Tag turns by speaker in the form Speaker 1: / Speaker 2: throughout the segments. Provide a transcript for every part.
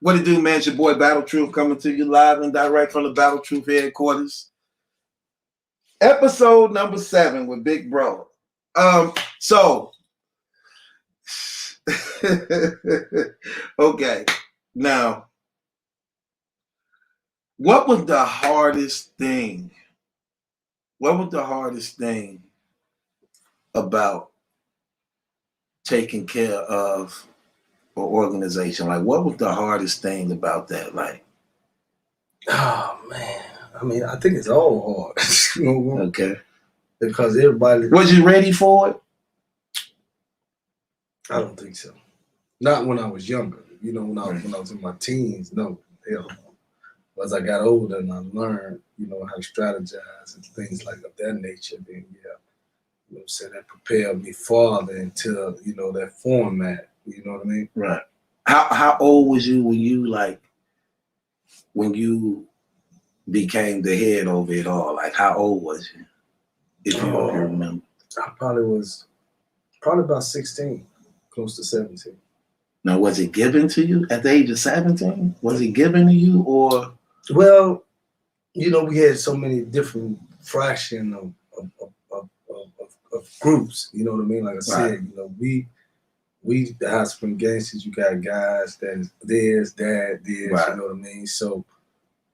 Speaker 1: What it do, man? It's your boy Battle Truth coming to you live and direct from the Battle Truth headquarters. Episode number 7 with Big Bro. So okay. Now, what was the hardest thing? What was the hardest thing about taking care of an organization? Like, what was the hardest thing about that? Like,
Speaker 2: oh man, I mean, I think it's all hard.
Speaker 1: Okay.
Speaker 2: Because everybody.
Speaker 1: Was you ready for it?
Speaker 2: I don't think so. Not when I was younger. You know, when I was in my teens, no. Hell no. But as I got older and I learned, you know, how to strategize and things like of that nature, then yeah, you know what I'm saying, that prepared me farther into, you know, that format. You know what I mean?
Speaker 1: Right. How old was you when you became the head over it all? Like, how old was you? If you remember.
Speaker 2: I probably was about 16, close to 17.
Speaker 1: Now, was it given to you at the age of 17? Was it given to you, or?
Speaker 2: Well, you know, we had so many different fraction of groups. You know what I mean? Like I said, you know, we the Hot Spring Gangsters. You got guys that's this, that, this. You know what I mean? So,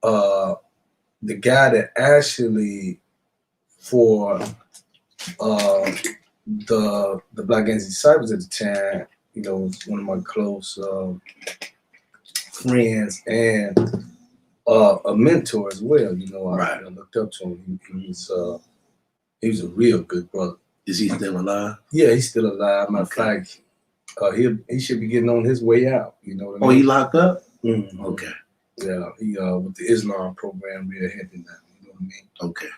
Speaker 2: the guy that actually for the Black Gangster Disciples at the time, you know, was one of my close friends and a mentor as well. You know, I looked up to him. He was a real good brother.
Speaker 1: Is he still alive?
Speaker 2: Yeah, he's still alive. Matter of fact, he should be getting on his way out. You know what I mean?
Speaker 1: Oh, he locked up?
Speaker 2: Mm-hmm.
Speaker 1: Okay.
Speaker 2: Yeah, he with the Islam program we're heading now. You know what I mean?
Speaker 1: Okay.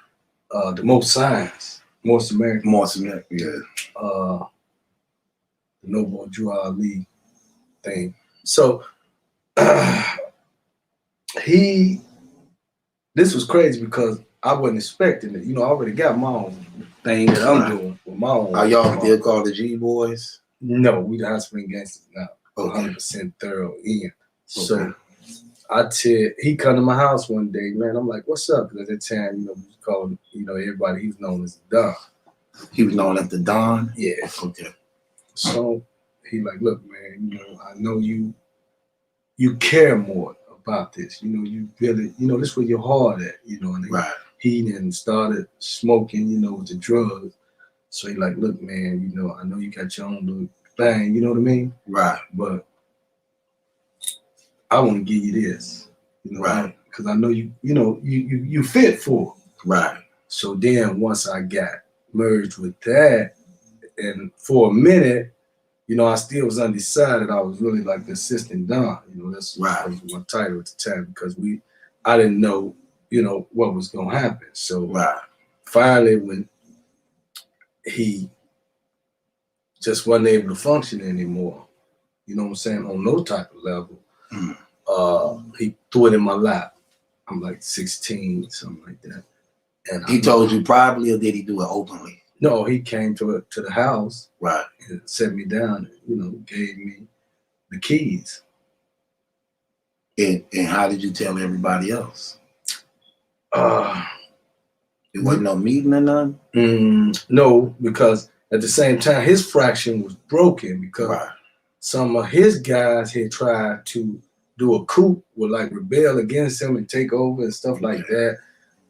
Speaker 2: The Most Science, Most American.
Speaker 1: Most American, yeah.
Speaker 2: The Noble Drew Ali thing. So this was crazy because I wasn't expecting it. You know, I already got my own thing that I'm doing with my own.
Speaker 1: Are y'all still called the G Boys?
Speaker 2: No, we the Hot Spring Gangsters now. 100% thorough in. So he come to my house one day, man. I'm like, what's up? Because at that time, you know, we called, you know, everybody, he was known as Don.
Speaker 1: He was known as the Don?
Speaker 2: Yeah.
Speaker 1: Okay.
Speaker 2: So he like, look, man, you know, I know you care more about this. You know, you really, you know, this is where your heart at, you know. And he then started smoking, you know, with the drugs. So he like, look, man, you know, I know you got your own little thing, you know what I mean?
Speaker 1: Right.
Speaker 2: But I want to give you this, you know, because I know you fit for it.
Speaker 1: Right.
Speaker 2: So then once I got merged with that, and for a minute, you know, I still was undecided. I was really like the assistant Don, you know, that's my title at the time because I didn't know, you know, what was gonna happen. So finally, when he just wasn't able to function anymore, you know what I'm saying, on no type of level. He threw it in my lap. I'm like 16, something like that. And
Speaker 1: he told you privately, or did he do it openly?
Speaker 2: No, he came to the house,
Speaker 1: and
Speaker 2: set me down, and, you know, gave me the keys.
Speaker 1: And how did you tell everybody else? It wasn't no meeting or nothing?
Speaker 2: No, because at the same time, his fraction was broken because some of his guys had tried to do a coup, would like rebel against him and take over and stuff like that.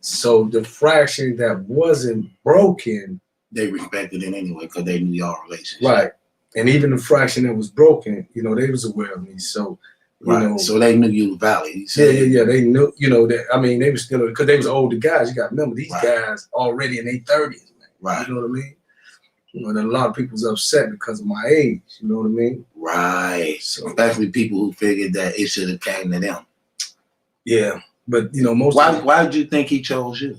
Speaker 2: So the fraction that wasn't broken,
Speaker 1: they respected it anyway because they knew y'all relationship.
Speaker 2: Right. And even the fraction that was broken, you know, they was aware of me. So, you know.
Speaker 1: So they knew you were valid.
Speaker 2: Yeah. They knew, you know, that, I mean, they were still, because they was older guys. You got to remember, these guys already in their 30s, man.
Speaker 1: Right.
Speaker 2: You know what I mean? You know, and a lot of people was upset because of my age. You know what I mean?
Speaker 1: Right. So, especially people who figured that it should have came to them.
Speaker 2: Yeah. But, you know, most
Speaker 1: why did you think he chose you?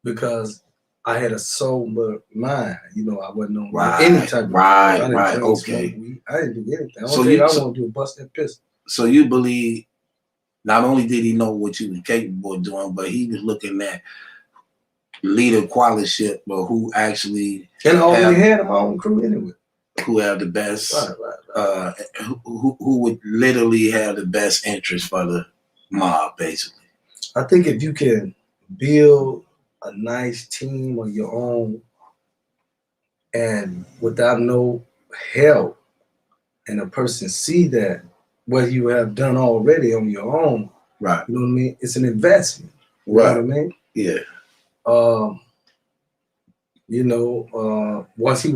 Speaker 2: Because I had a sober mind. You know, I wasn't on any type of
Speaker 1: okay.
Speaker 2: I didn't do anything. I want to do is bust that pistol.
Speaker 1: So you believe not only did he know what you were capable of doing, but he was looking at leader quality, but who actually
Speaker 2: and already had my own crew anyway.
Speaker 1: who have the best,
Speaker 2: Right.
Speaker 1: who would literally have the best interest for the mob, basically.
Speaker 2: I think if you can build a nice team of your own and without no help, and a person see that what you have done already on your own,
Speaker 1: right?
Speaker 2: You know what I mean? It's an investment, you
Speaker 1: right?
Speaker 2: know what I mean?
Speaker 1: Yeah.
Speaker 2: Once he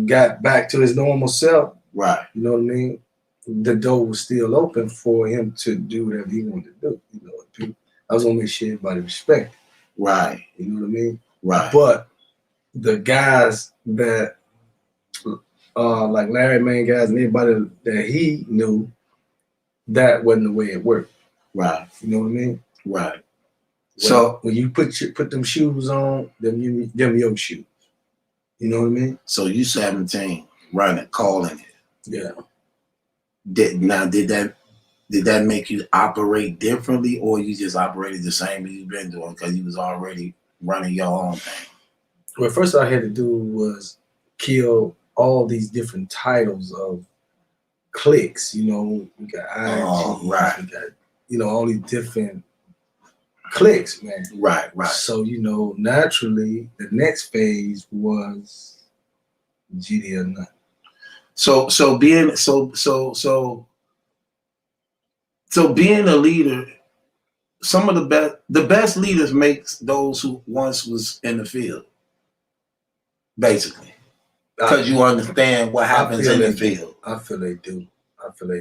Speaker 2: got back to his normal self,
Speaker 1: right?
Speaker 2: You know what I mean? The door was still open for him to do whatever he wanted to do. I was gonna make sure everybody respect it.
Speaker 1: Right.
Speaker 2: You know what I mean?
Speaker 1: Right.
Speaker 2: But the guys that like Larry Mann guys and everybody that he knew, that wasn't the way it worked.
Speaker 1: Right.
Speaker 2: You know what I mean?
Speaker 1: Right.
Speaker 2: When you put them shoes on, them your shoes. You know what I mean?
Speaker 1: So you 17, running, calling it.
Speaker 2: Yeah.
Speaker 1: Did that make you operate differently, or you just operated the same as you've been doing because you was already running your own thing?
Speaker 2: Well, first I had to do was kill all these different titles of cliques. We got IG,
Speaker 1: right.
Speaker 2: We got all these different cliques, man.
Speaker 1: Right.
Speaker 2: So naturally, the next phase was GD or nothing.
Speaker 1: So being a leader, some of the best leaders makes those who once was in the field, basically, because you understand what happens in the field.
Speaker 2: I feel they do.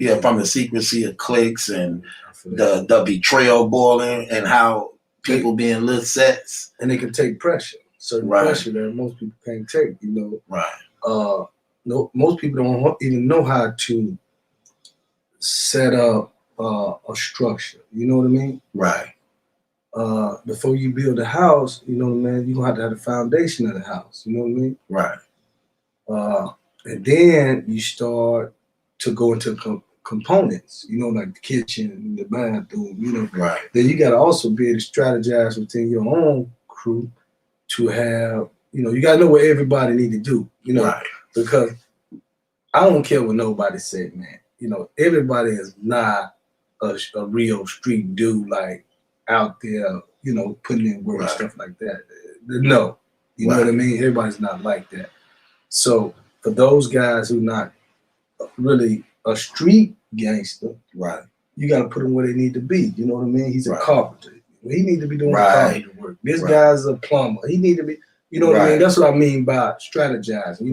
Speaker 1: Yeah, from the secrecy of cliques and the betrayal boiling and how people being little sets.
Speaker 2: And they can take pressure. Certain pressure that most people can't take,
Speaker 1: Right.
Speaker 2: No, most people don't even know how to set up a structure. You know what I mean?
Speaker 1: Right.
Speaker 2: Before you build a house, you're gonna have to have the foundation of the house. You know what I mean?
Speaker 1: Right.
Speaker 2: And then you start to go into components. Like the kitchen, the bathroom.
Speaker 1: Right.
Speaker 2: Then you got to also be able to strategize within your own crew to have. You got to know what everybody need to do.
Speaker 1: Right.
Speaker 2: Because I don't care what nobody said, man. Everybody is not a real street dude like out there, putting in work and stuff like that. No, you know what I mean? Everybody's not like that. So for those guys who not really a street gangster,
Speaker 1: right,
Speaker 2: you got to put them where they need to be. You know what I mean? He's a carpenter. He need to be doing carpenter work. This guy's a plumber. He need to be. You know what I mean? That's what I mean by strategizing.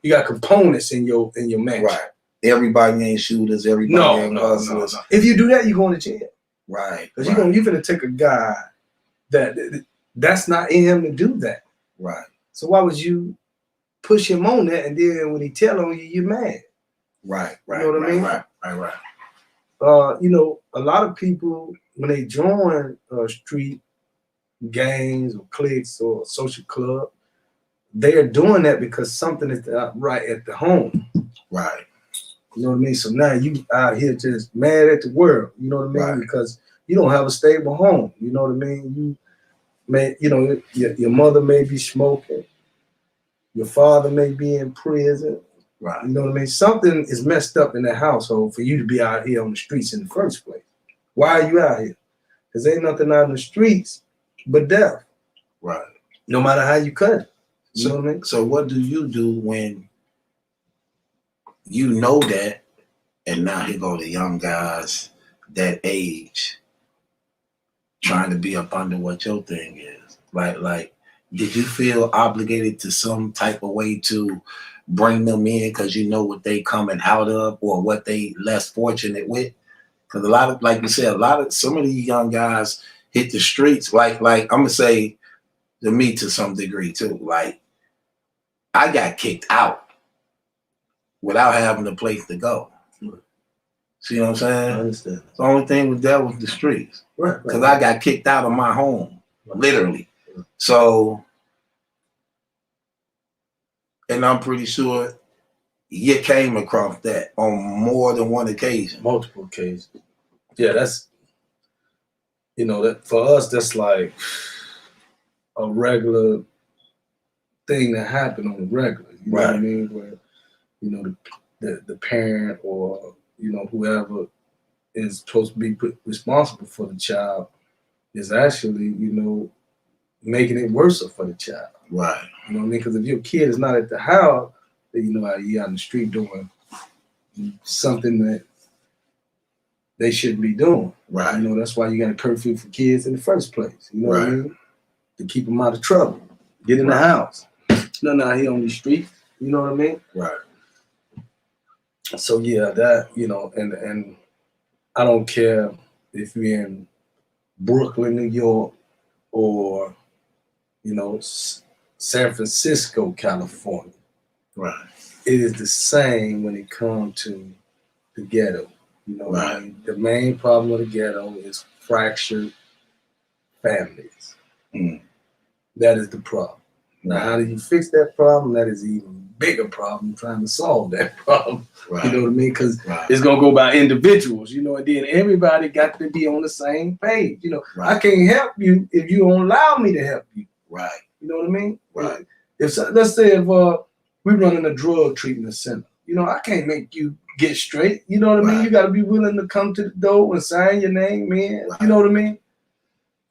Speaker 2: You got components in your match.
Speaker 1: Right. Everybody ain't shooters. Everybody ain't hustlers.
Speaker 2: No. If you do that, you're going to jail.
Speaker 1: Right.
Speaker 2: Because you're gonna take a guy that's not in him to do that.
Speaker 1: Right.
Speaker 2: So why would you push him on that, and then when he tell on you, you're mad?
Speaker 1: Right.
Speaker 2: You know what I mean?
Speaker 1: Right.
Speaker 2: A lot of people when they join street gangs or cliques or social club, they are doing that because something is right at the home.
Speaker 1: Right.
Speaker 2: You know what I mean? So now you out here just mad at the world. You know what I mean?
Speaker 1: Right.
Speaker 2: Because you don't have a stable home. You know what I mean? Your mother may be smoking. Your father may be in prison.
Speaker 1: Right.
Speaker 2: You know what I mean? Something is messed up in that household for you to be out here on the streets in the first place. Why are you out here? Because ain't nothing out in the streets but death.
Speaker 1: Right.
Speaker 2: No matter how you cut it. You know what I mean?
Speaker 1: So what do you do when you know that, and now here go the young guys that age trying to be up under what your thing is? Like, did you feel obligated to some type of way to bring them in because you know what they coming out of or what they less fortunate with? Because a lot of, like you said, some of these young guys hit the streets. Like I'm gonna say to me to some degree too. Like I got kicked out without having a place to go. See what I'm saying?
Speaker 2: I understand.
Speaker 1: The only thing was that was the streets.
Speaker 2: Right.
Speaker 1: Because I got kicked out of my home, literally. Right. So, and I'm pretty sure you came across that on more than one occasion.
Speaker 2: Multiple occasions. Yeah, that's, that for us, that's like a regular thing that happened on the regular. You know what I mean? Where, you know, the parent or, you know, whoever is supposed to be responsible for the child is actually, you know, making it worse for the child.
Speaker 1: Right.
Speaker 2: You know what I mean? Because if your kid is not at the house, then, you know, you out in the street doing something that they shouldn't be doing.
Speaker 1: Right.
Speaker 2: You know, that's why you got a curfew for kids in the first place. You know what I mean? To keep them out of trouble. Get in the house. Nothing out here on the street. You know what I mean?
Speaker 1: Right.
Speaker 2: So yeah, that, you know, and I don't care if you're in Brooklyn, New York, or, you know, San Francisco, California.
Speaker 1: Right.
Speaker 2: It is the same when it comes to the ghetto. You know what I mean? The main problem with the ghetto is fractured families. That is the problem. Now, how do you fix that problem? That is an even bigger problem, trying to solve that problem. You know what I mean? Because it's going to go by individuals, you know, and then everybody got to be on the same page. You know, I can't help you if you don't allow me to help you.
Speaker 1: Right.
Speaker 2: You know what I mean?
Speaker 1: Right.
Speaker 2: If let's say if we running a drug treatment center, you know, I can't make you get straight. You know what I mean? You got to be willing to come to the door and sign your name in. You know what I mean?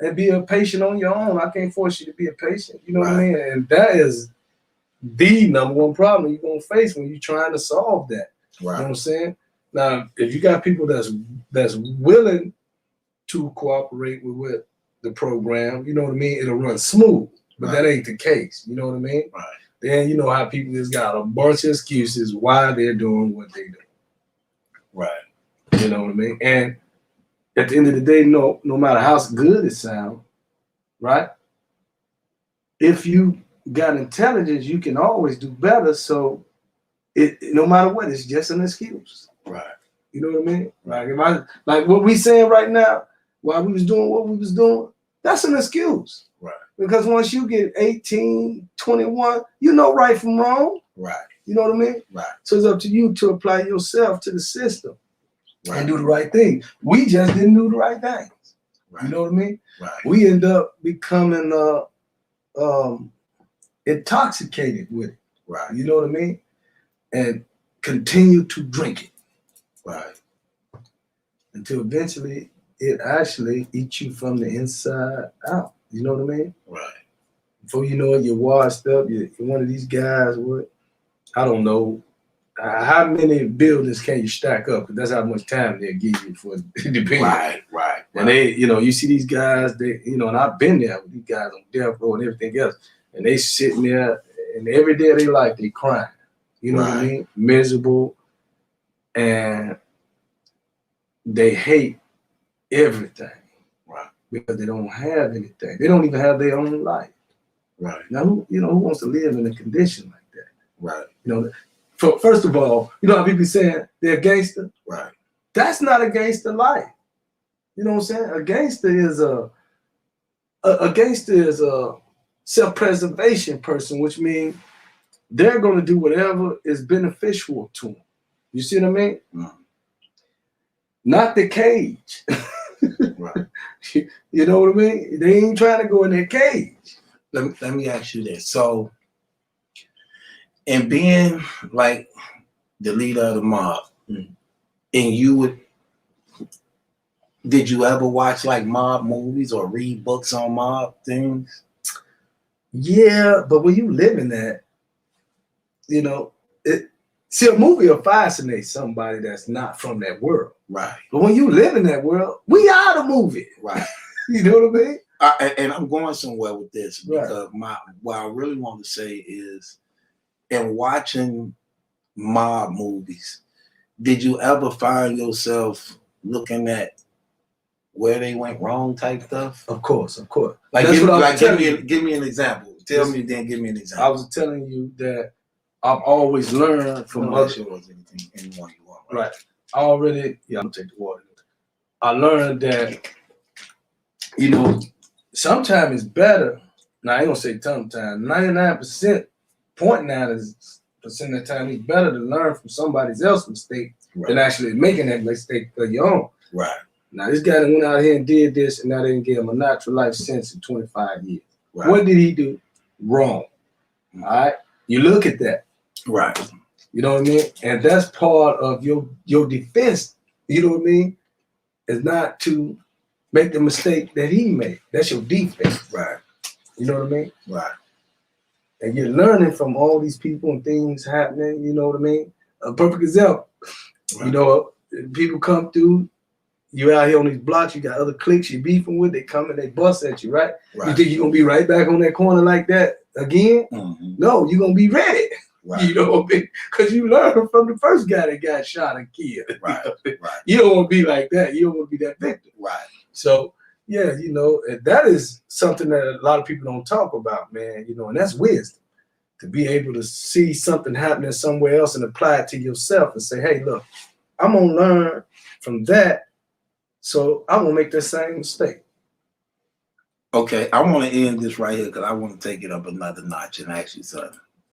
Speaker 2: And be a patient on your own. I can't force you to be a patient. You know what I mean? And that is the number one problem you're going to face when you're trying to solve that. You know what I'm saying? Now, if you got people that's willing to cooperate with the program, you know what I mean? It'll run smooth. But that ain't the case. You know what I mean?
Speaker 1: Right.
Speaker 2: Then you know how people just got a bunch of excuses why they're doing what they do.
Speaker 1: Right.
Speaker 2: You know what I mean? And at the end of the day, no matter how good it sounds, right? If you got intelligence, you can always do better. So no matter what, it's just an excuse.
Speaker 1: Right.
Speaker 2: You know what I mean? Like what we saying right now, while we was doing what we was doing, that's an excuse.
Speaker 1: Right.
Speaker 2: Because once you get 18, 21, you know right from wrong.
Speaker 1: Right.
Speaker 2: You know what I mean?
Speaker 1: Right.
Speaker 2: So it's up to you to apply yourself to the system.
Speaker 1: Right.
Speaker 2: And do the right thing. We just didn't do the right things. Right. You know what I mean?
Speaker 1: Right.
Speaker 2: We end up becoming intoxicated with it.
Speaker 1: Right.
Speaker 2: You know what I mean? And continue to drink it.
Speaker 1: Right.
Speaker 2: Until eventually it actually eats you from the inside out. You know what I mean?
Speaker 1: Right.
Speaker 2: Before you know it, you're washed up. You're one of these guys. What? I don't know. How many buildings can you stack up? Because that's how much time they'll give you for the
Speaker 1: Right.
Speaker 2: And they, you know, you see these guys, they, you know, and I've been there with these guys on death row and everything else, and they sitting there, and every day of their life they crying. You know what I mean? Miserable, and they hate everything. Right. Because they don't have anything. They don't even have their own life. Right. Now, who wants to live in a condition like that? Right. You know. First of all, you know how people saying they're a gangster? Right. That's not a gangster life. You know what I'm saying? A gangster is a self-preservation person, which means they're going to do whatever is beneficial to them. You see what I mean? Mm. Not the cage. Right. You know what I mean? They ain't trying to go in their cage.
Speaker 1: Let me ask you this. So, and being like the leader of the mob, and did you ever watch like mob movies or read books on mob things?
Speaker 2: Yeah, but when you live in that, you know, see, a movie will fascinate somebody that's not from that world. Right. But when you live in that world, we are the movie. Right. You know what I mean?
Speaker 1: And I'm going somewhere with this because what I really want to say is, in watching mob movies, did you ever find yourself looking at where they went wrong type stuff?
Speaker 2: Of course.
Speaker 1: Like, give me an example. Tell me, then give me an example.
Speaker 2: I was telling you that I've always learned from others.
Speaker 1: Anyone you want.
Speaker 2: Right. I'm gonna take the water. I learned that, you know, sometimes it's better. Now I ain't gonna say sometimes. 99%. 0.9% of the time, it's better to learn from somebody else's mistake than actually making that mistake for your own. Right. Now, this guy that went out here and did this, and now they didn't give him a natural life sentence in 25 years. Right. What did he do wrong? All right. You look at that.
Speaker 1: Right.
Speaker 2: You know what I mean? And that's part of your defense. You know what I mean? Is not to make the mistake that he made. That's your defense.
Speaker 1: Right.
Speaker 2: You know what I mean?
Speaker 1: Right.
Speaker 2: And you're learning from all these people and things happening. You know what I mean? A perfect example. Right. You know, people come through. You out here on these blocks. You got other cliques you beefing with. They come and they bust at you, right? You think you're gonna be right back on that corner like that again? No, you're gonna be ready. Right. You know what I mean? Because you learned from the first guy that got shot and killed.
Speaker 1: Right.
Speaker 2: Right. You don't want to be like that. You don't want to be that victim.
Speaker 1: Right.
Speaker 2: So yeah, you know, that is something that a lot of people don't talk about, man. You know, and that's wisdom. To be able to see something happening somewhere else and apply it to yourself and say, hey, look, I'm gonna learn from that, so I won't make the same mistake.
Speaker 1: Okay, I want to end this right here because I want to take it up another notch and ask you something.